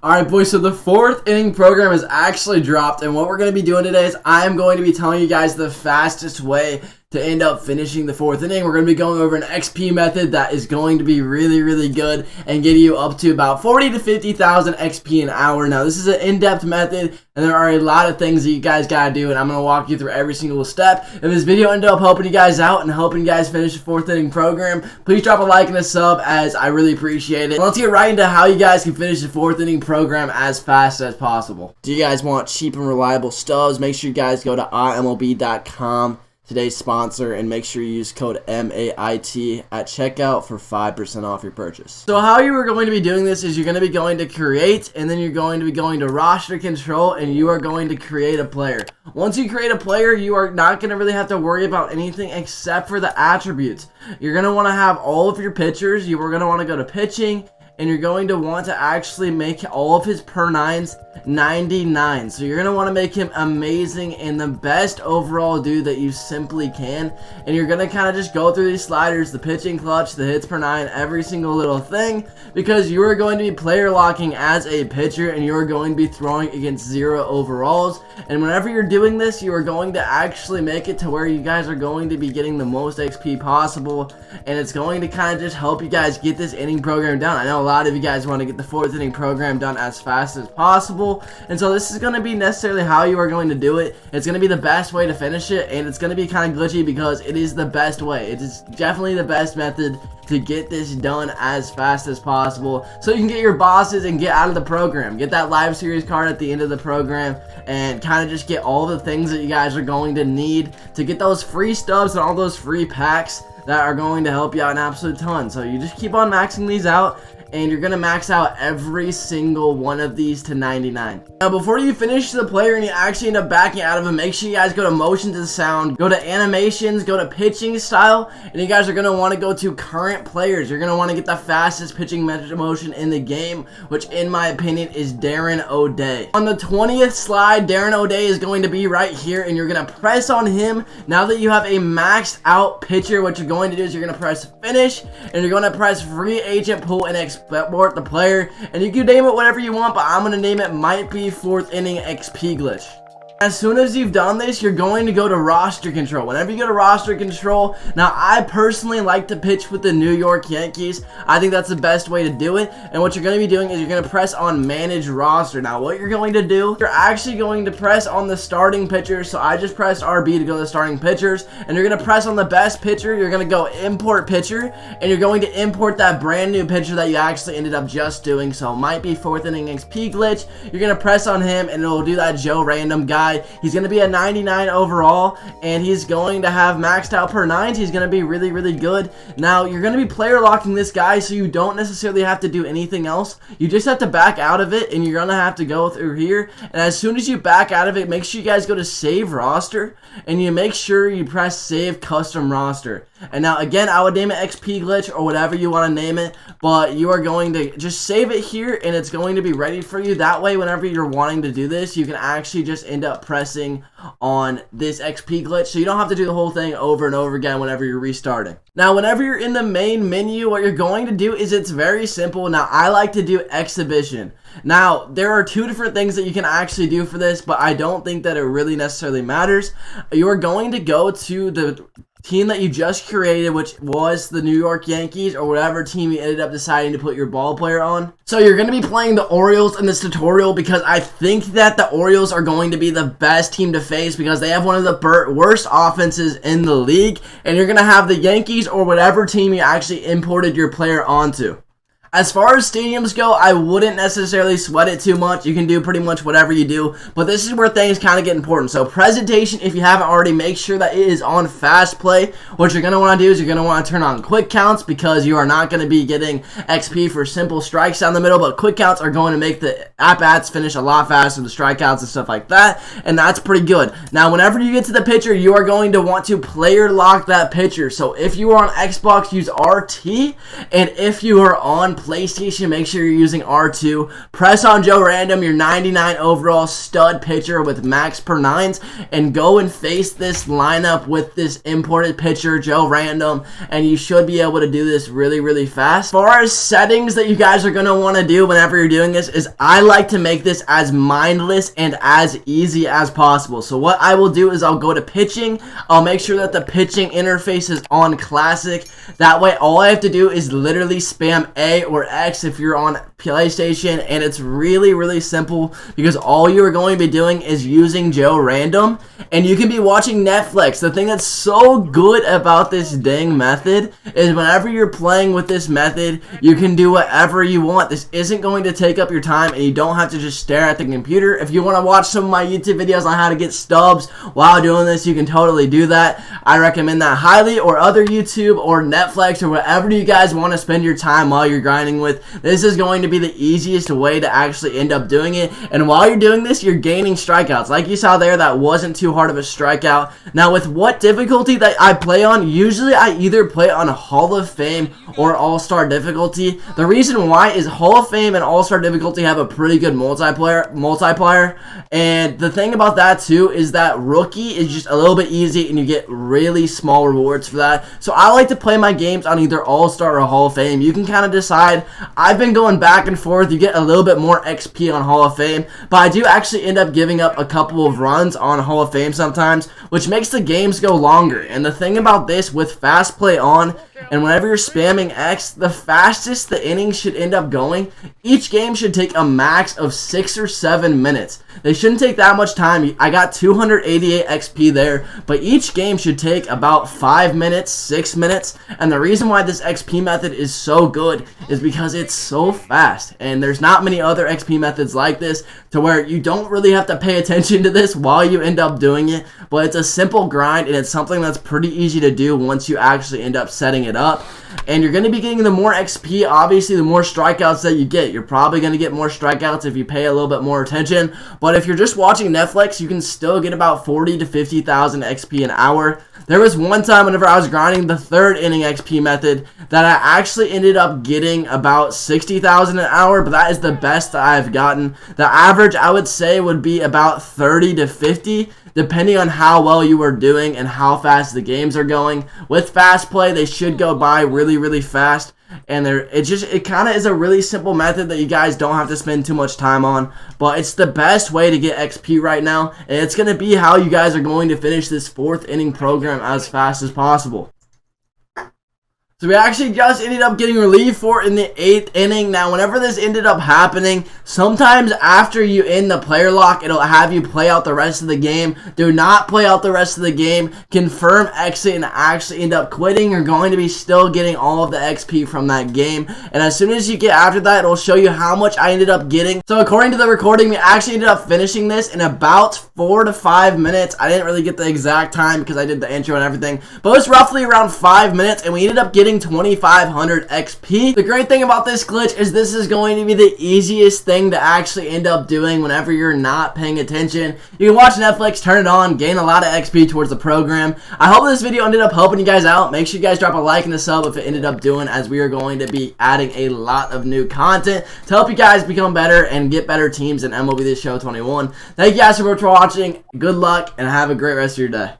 Alright boys, so the fourth inning program is actually dropped, and what we're going to be doing today is I'm going to be telling you guys the fastest way to end up finishing the fourth inning. We're going to be going over an XP method that is going to be really good and get you up to about 40 to 50,000 XP an hour. Now this is an in-depth method and there are a lot of things that you guys got to do, and I'm going to walk you through every single step. If this video ended up helping you guys out and helping you guys finish the fourth inning program, please drop a like and a sub, as I really appreciate it. Let's get right into how you guys can finish the fourth inning program as fast as possible. Do you guys want cheap and reliable stubs? Make sure you guys go to MLB.com, today's sponsor, and make sure you use code MAIT at checkout for 5% off your purchase. So how you are going to be doing this is you're going to be going to create, and then you're going to be going to roster control, and you are going to create a player. Once you create a player, you are not going to really have to worry about anything except for the attributes. You're going to want to have all of your pitchers. You are going to want to go to pitching, and you're going to want to actually make all of his per nines 99. So you're going to want to make him amazing and the best overall dude that you simply can. And you're going to kind of just go through these sliders, the pitching clutch, the hits per nine, every single little thing, because you are going to be player locking as a pitcher, and you are going to be throwing against 0 overalls. And whenever you're doing this, you are going to actually make it to where you guys are going to be getting the most XP possible, and it's going to kind of just help you guys get this inning program done. I know a lot of you guys want to get the fourth inning program done as fast as possible, and so this is going to be necessarily how you are going to do it. It's going to be the best way to finish it, and it's going to be kind of glitchy because it is the best way. It is definitely the best method to get this done as fast as possible, so you can get your bosses and get out of the program, get that live series card at the end of the program, and kind of just get all the things that you guys are going to need to get those free stubs and all those free packs that are going to help you out an absolute ton. So you just keep on maxing these out, and you're going to max out every single one of these to 99. Now, before you finish the player and you actually end up backing out of him, make sure you guys go to motion to sound, go to animations, go to pitching style, and you guys are going to want to go to current players. You're going to want to get the fastest pitching motion in the game, which in my opinion is Darren O'Day. On the 20th slide, Darren O'Day is going to be right here, and you're going to press on him. Now that you have a maxed out pitcher, what you're going to do is you're going to press finish, and you're going to press free agent pool and export the player, and you can name it whatever you want, but I'm going to name it might be fourth inning XP glitch. As soon as you've done this, you're going to go to roster control. Whenever you go to roster control, now I personally like to pitch with the New York Yankees. I think that's the best way to do it. And what you're going to be doing is you're going to press on manage roster. Now what you're going to do, you're actually going to press on the starting pitchers. So I just pressed RB to go to the starting pitchers, and you're going to press on the best pitcher. You're going to go import pitcher, and you're going to import that brand new pitcher that you actually ended up just doing. So it might be fourth inning XP glitch. You're going to press on him, and it'll do that Joe random guy. He's going to be a 99 overall, and he's going to have maxed out per nines. He's going to be really good. Now, you're going to be player locking this guy, so you don't necessarily have to do anything else. You just have to back out of it, and you're going to have to go through here. And as soon as you back out of it, make sure you guys go to save roster, and you make sure you press save custom roster. And now, again, I would name it XP glitch or whatever you want to name it, but you are going to just save it here, and it's going to be ready for you. That way, whenever you're wanting to do this, you can actually just end up pressing on this XP glitch, so you don't have to do the whole thing over and over again whenever you're restarting. Now, whenever you're in the main menu, what you're going to do is it's very simple. Now, I like to do exhibition. Now, there are two different things that you can actually do for this, but I don't think that it really necessarily matters. You are going to go to the team that you just created, which was the New York Yankees, or whatever team you ended up deciding to put your ball player on. So you're going to be playing the Orioles in this tutorial because I think that the Orioles are going to be the best team to face because they have one of the worst offenses in the league, and you're going to have the Yankees or whatever team you actually imported your player onto. As far as stadiums go, I wouldn't necessarily sweat it too much. You can do pretty much whatever you do, but this is where things kind of get important. So presentation, if you haven't already, make sure that it is on fast play. What you're going to want to do is you're going to want to turn on quick counts because you are not going to be getting XP for simple strikes down the middle, but quick counts are going to make the at-bats finish a lot faster, the strikeouts and stuff like that, and that's pretty good. Now, whenever you get to the pitcher, you are going to want to player lock that pitcher. So if you are on Xbox, use RT, and if you are on PlayStation, make sure you're using R2. Press on Joe Random, your 99 overall stud pitcher with max per nines, and go and face this lineup with this imported pitcher, Joe Random, and you should be able to do this really, really fast. As far as settings that you guys are going to want to do whenever you're doing this is I like to make this as mindless and as easy as possible. So what I will do is I'll go to pitching. I'll make sure that the pitching interface is on classic. That way all I have to do is literally spam A or X if you're on PlayStation, and it's really, really simple because all you are going to be doing is using Joe Random, and you can be watching Netflix. The thing that's so good about this dang method is whenever you're playing with this method, you can do whatever you want. This isn't going to take up your time, and you don't have to just stare at the computer. If you want to watch some of my YouTube videos on how to get stubs while doing this, you can totally do that. I recommend that highly, or other YouTube or Netflix or whatever you guys want to spend your time while you're grinding with. This is going to be the easiest way to actually end up doing it, and while you're doing this, you're gaining strikeouts. Like you saw there, that wasn't too hard of a strikeout. Now, with what difficulty that I play on, usually I either play on Hall of Fame or All-Star difficulty. The reason why is Hall of Fame and All-Star difficulty have a pretty good multiplier, and the thing about that too is that Rookie is just a little bit easy and you get really small rewards for that. So I like to play my games on either All-Star or Hall of Fame. You can kind of decide. I've been going back and forth. You get a little bit more XP on Hall of Fame, but I do actually end up giving up a couple of runs on Hall of Fame sometimes, which makes the games go longer. And the thing about this with fast play on, and whenever you're spamming X, the fastest the innings should end up going, each game should take a max of 6 or 7 minutes. They shouldn't take that much time. I got 288 XP there, but each game should take about 5 minutes, 6 minutes, and the reason why this XP method is so good is because it's so fast, and there's not many other XP methods like this to where you don't really have to pay attention to this while you end up doing it, but it's a simple grind, and it's something that's pretty easy to do once you actually end up setting it up. And you're going to be getting the more XP, obviously, the more strikeouts that you get. You're probably going to get more strikeouts if you pay a little bit more attention. But if you're just watching Netflix, you can still get about 40 to 50,000 XP an hour. There was one time whenever I was grinding the third inning XP method that I actually ended up getting about 60,000 an hour, but that is the best that I've gotten. The average, I would say, would be about 30 to 50. Depending on how well you are doing and how fast the games are going. With fast play, they should go by really, really fast. And it kind of is a really simple method that you guys don't have to spend too much time on. But it's the best way to get XP right now. And it's going to be how you guys are going to finish this 4th inning program as fast as possible. So we actually just ended up getting relieved for in the 8th inning. Now, whenever this ended up happening, sometimes after you end the player lock, it'll have you play out the rest of the game. Do not play out the rest of the game. Confirm exit and actually end up quitting. You're going to be still getting all of the XP from that game. And as soon as you get after that, it'll show you how much I ended up getting. So according to the recording, we actually ended up finishing this in about 4 to 5 minutes. I didn't really get the exact time because I did the intro and everything, but it was roughly around 5 minutes, and we ended up getting 2,500 XP. The great thing about this glitch is this is going to be the easiest thing to actually end up doing whenever you're not paying attention. You can watch Netflix, turn it on, gain a lot of XP towards the program. I hope this video ended up helping you guys out. Make sure you guys drop a like and a sub if it ended up doing, as we are going to be adding a lot of new content to help you guys become better and get better teams in MLB This Show 21. Thank you guys so much for watching. Good luck and have a great rest of your day.